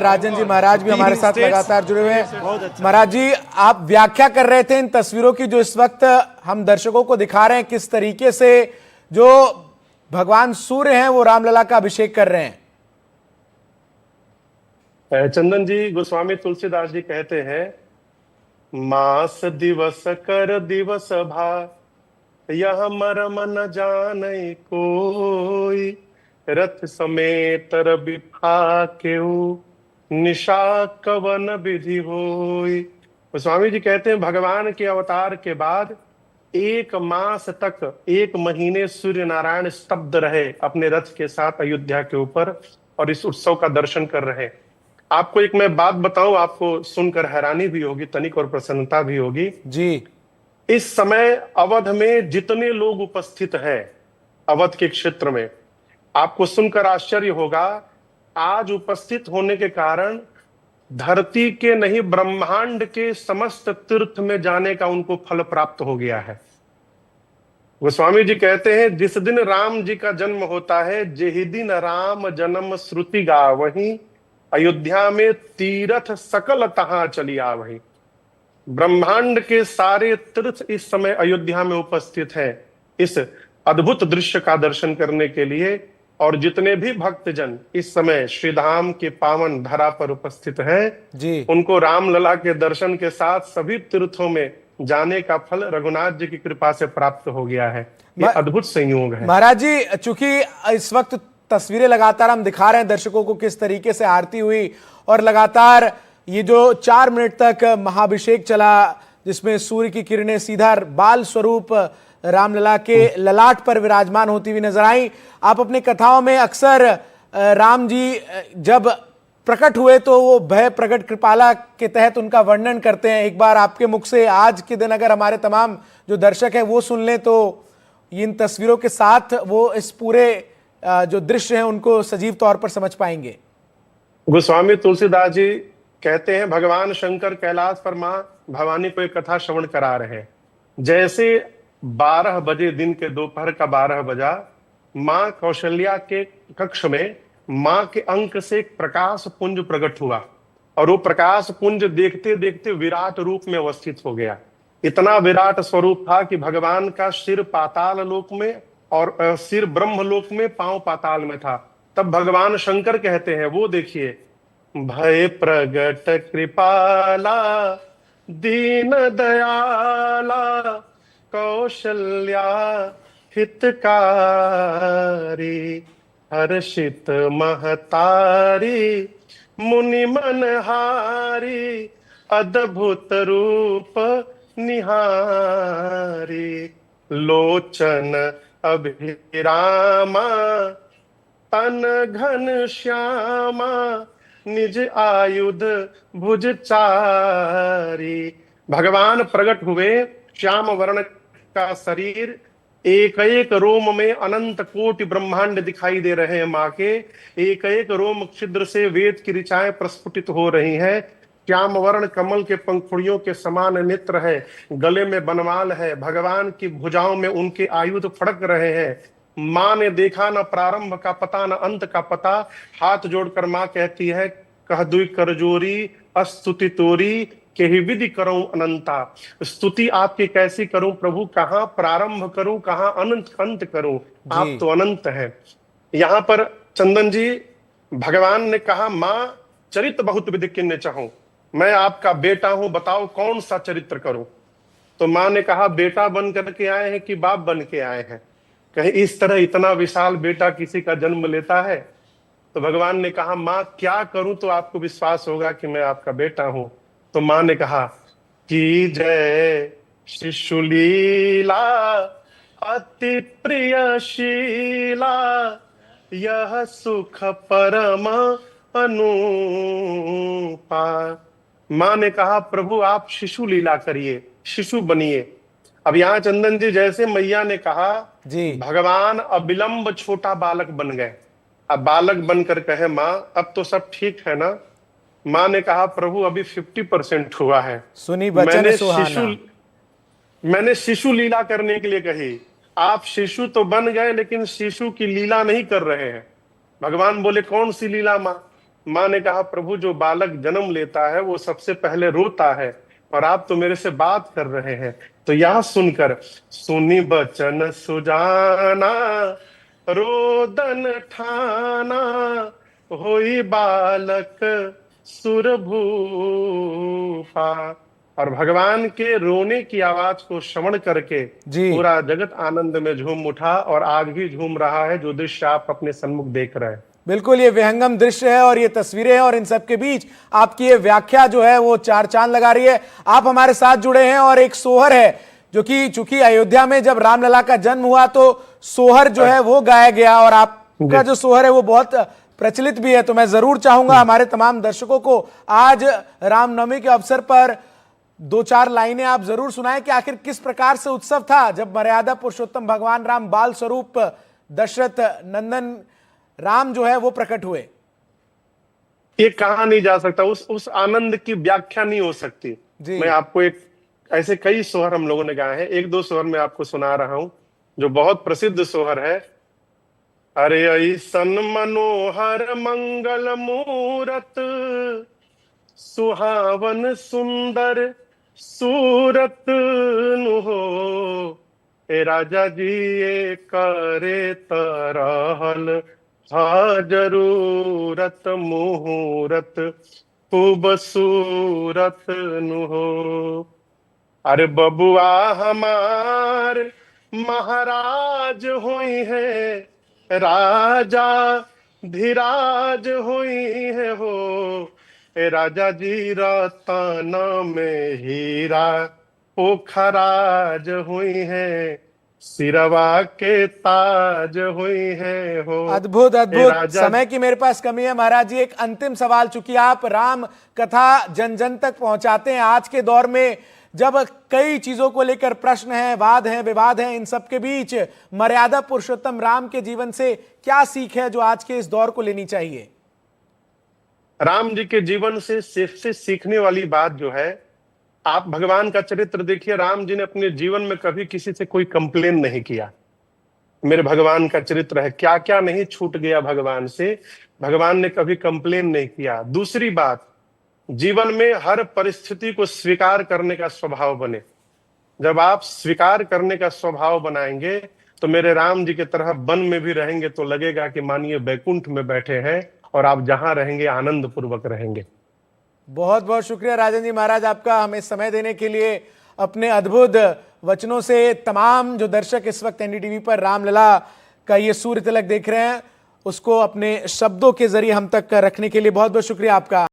राजन जी महाराज भी हमारे साथ लगातार जुड़े हुए हैं। महाराज जी, आप व्याख्या कर रहे थे इन तस्वीरों की जो इस वक्त हम दर्शकों को दिखा रहे हैं, किस तरीके से जो भगवान सूर्य हैं वो रामलला का अभिषेक कर रहे हैं। चंदन जी, गोस्वामी तुलसीदास जी कहते हैं, मास दिवस कर दिवस भा, यह मरम न जाने कोई, रथ समेत बिफा केहू, निशा कवन विधि होई। गोस्वामी जी कहते हैं, भगवान के अवतार के बाद 1 मास तक, 1 महीने सूर्य नारायण स्तब्ध रहे अपने रथ के साथ अयोध्या के ऊपर और इस उत्सव का दर्शन कर रहे। आपको एक मैं बात बताऊं, आपको सुनकर हैरानी भी होगी तनिक और प्रसन्नता भी होगी जी। इस समय अवध में जितने लोग उपस्थित हैं, अवध के क्षेत्र में, आपको सुनकर आश्चर्य होगा, आज उपस्थित होने के कारण धरती के नहीं ब्रह्मांड के समस्त तीर्थ में जाने का उनको फल प्राप्त हो गया है। गोस्वामी जी कहते हैं, जिस दिन राम जी का जन्म होता है, जेहि दिन राम जन्म श्रुति गावहीं, अयोध्या में तीर्थ सकल तहां चली आवहीं। ब्रह्मांड के सारे तीर्थ इस समय अयोध्या में उपस्थित हैं इस अद्भुत दृश्य का दर्शन करने के लिए, और जितने भी भक्तजन इस समय श्रीधाम के पावन धरा पर उपस्थित हैं जी, उनको रामलला के दर्शन के साथ सभी तीर्थों में जाने का फल रघुनाथ जी की कृपा से प्राप्त हो गया है। ये अद्भुत संयोग है। महाराज जी, चूंकि इस वक्त तस्वीरें लगातार हम दिखा रहे हैं दर्शकों को किस तरीके से आरती हुई, और लगातार ये जो 4 मिनट तक महाभिषेक चला, जिसमें सूर्य की किरणें सीधा बाल स्वरूप रामलला के ललाट पर विराजमान होती हुई नजर आई। आप अपनी कथाओं में अक्सर राम जी जब प्रकट हुए तो वो भय प्रकट कृपाला के तहत उनका वर्णन करते हैं। एक बार आपके मुख से आज के दिन अगर हमारे तमाम जो दर्शक हैं वो सुन लें तो इन तस्वीरों के साथ वो इस पूरे जो दृश्य हैं उनको सजीव तौर पर समझ पाएंगे। गोस्वामी तुलसीदास जी कहते हैं, भगवान शंकर कैलाश पर मां भवानी को एक कथा श्रवण करा रहे हैं। जैसे 12 बजे, दिन के दोपहर का 12 बजा, मां कौशल्या के कक्ष में मां के अंक से एक प्रकाश पुंज प्रकट हुआ, और वो प्रकाश पुंज देखते देखते विराट रूप में अवस्थित हो गया। इतना विराट स्वरूप था कि भगवान का सिर पाताल लोक में और सिर ब्रह्म लोक में, पांव पाताल में था। तब भगवान शंकर कहते हैं, वो देखिए, भय प्रगट कृपाला दीन दयाला, कौशल्या हितकारी, हर्षित महतारी, मुनि मनहारी, अद्भुत रूप निहारी, लोचन अभिरामा, तन घन श्यामा, निज आयुध भुज चारी। भगवान प्रकट हुए, श्याम वर्ण का शरीर, एक एक रोम में अनंत कोटि ब्रह्मांड दिखाई दे रहे हैं। माँ के एक एक रोम छिद्र से वेद की ऋचाएं प्रस्फुटित हो रही हैं। श्याम वर्ण कमल के पंखुड़ियों के समान नेत्र है, गले में बनमाल है, भगवान की भुजाओं में उनके आयुध फड़क रहे हैं। माँ ने देखा न प्रारंभ का पता न अंत का पता। हाथ जोड़कर माँ कहती है, कह दुई करजोरी अस्तुति तोरी, केहि विधि करूं अनंता। स्तुति आपकी कैसी करूं प्रभु, कहां प्रारंभ करूं, कहां अंत करूं, आप तो अनंत हैं। यहां पर चंदन जी, भगवान ने कहा, मां चरित्र बहुत विधि किन्ने चाहूं, मैं आपका बेटा हूं, बताओ कौन सा चरित्र करूं। तो मां ने कहा, बेटा बन करके आए हैं कि बाप बन के आए हैं, कहीं इस तरह इतना विशाल बेटा किसी का जन्म लेता है। तो भगवान ने कहा, मां क्या करूं तो आपको विश्वास होगा कि मैं आपका बेटा हूं। तो मां ने कहा कि जय शिशु लीला अति प्रियशीला, यह सुख परम अनुपा। मां ने कहा, प्रभु आप शिशु लीला करिए, शिशु बनिए। अब यहाँ चंदन जी, जैसे मैया ने कहा जी, भगवान अविलंब छोटा बालक बन गए। अब बालक बनकर कहे, मां अब तो सब ठीक है ना। मां ने कहा, प्रभु अभी 50% हुआ है, सुनी बचन सुहाना। मैंने शिशु लीला करने के लिए कही। आप शिशु तो बन गए लेकिन शिशु की लीला नहीं कर रहे हैं। भगवान बोले, कौन सी लीला मां। माँ ने कहा, प्रभु जो बालक जन्म लेता है वो सबसे पहले रोता है, और आप तो मेरे से बात कर रहे हैं। तो यह सुनकर सुनी बचन सुजाना, रोदन ठाना, होई बालक सुरभूपा। और भगवान के रोने की आवाज को श्रवण करके जी पूरा जगत आनंद में झूम उठा, और आज भी झूम रहा है, जो दृश्य आप अपने सन्मुख देख रहे हैं। बिल्कुल, ये विहंगम दृश्य है और ये तस्वीरें हैं, और इन सब के बीच आपकी ये व्याख्या जो है वो चार चांद लगा रही है। आप हमारे साथ जुड़े हैं, और एक सोहर है जो कि चूंकि अयोध्या में जब रामलला का जन्म हुआ तो सोहर जो है वो गाया गया, और आपका जो सोहर है वो बहुत प्रचलित भी है। तो मैं जरूर चाहूंगा हमारे तमाम दर्शकों को आज रामनवमी के अवसर पर दो चार लाइनें आप जरूर सुनाएं कि आखिर किस प्रकार से उत्सव था जब मर्यादा पुरुषोत्तम भगवान राम बाल स्वरूप दशरथ नंदन राम जो है वो प्रकट हुए। ये कहा नहीं जा सकता, उस आनंद की व्याख्या नहीं हो सकती। जी। मैं आपको एक ऐसे कई सोहर हम लोगों ने गाए हैं, एक दो सोहर मैं आपको सुना रहा हूं जो बहुत प्रसिद्ध सोहर है। अरे ऐसन मनोहर मंगल मूरत, सुहावन सुंदर सूरत नु हो, ए राजा जी ये करे तरहल हा जरूरत, मुहूर्त खूबसूरत नु हो। अरे बबुआ हमार महाराज हुई है, राजा धीराज हुई है हो, ए राजा जी रतन में हीरा पोखराज हुई है, सिरवा के ताज हुई है हो। अद्भुत ए अद्भुत। राजा समय की मेरे पास कमी है महाराज जी, एक अंतिम सवाल, चूंकि आप राम कथा जन जन तक पहुंचाते हैं, आज के दौर में जब कई चीजों को लेकर प्रश्न हैं, वाद हैं, विवाद हैं, इन सब के बीच मर्यादा पुरुषोत्तम राम के जीवन से क्या सीख है जो आज के इस दौर को लेनी चाहिए? राम जी के जीवन से सीखने वाली बात जो है, आप भगवान का चरित्र देखिए, राम जी ने अपने जीवन में कभी किसी से कोई कंप्लेन नहीं किया। मेरे भगवान का चरित्र है, क्या क्या नहीं छूट गया भगवान से, भगवान ने कभी कंप्लेन नहीं किया। दूसरी बात, जीवन में हर परिस्थिति को स्वीकार करने का स्वभाव बने। जब आप स्वीकार करने का स्वभाव बनाएंगे तो मेरे राम जी की तरह वन में भी रहेंगे तो लगेगा कि मानिए बैकुंठ में बैठे हैं, और आप जहां रहेंगे आनंद पूर्वक रहेंगे। बहुत बहुत शुक्रिया राजन जी महाराज आपका, हमें समय देने के लिए, अपने अद्भुत वचनों से तमाम जो दर्शक इस वक्त एनडीटीवी पर रामलला का ये सूर्य तिलक देख रहे हैं उसको अपने शब्दों के जरिए हम तक रखने के लिए बहुत बहुत शुक्रिया आपका।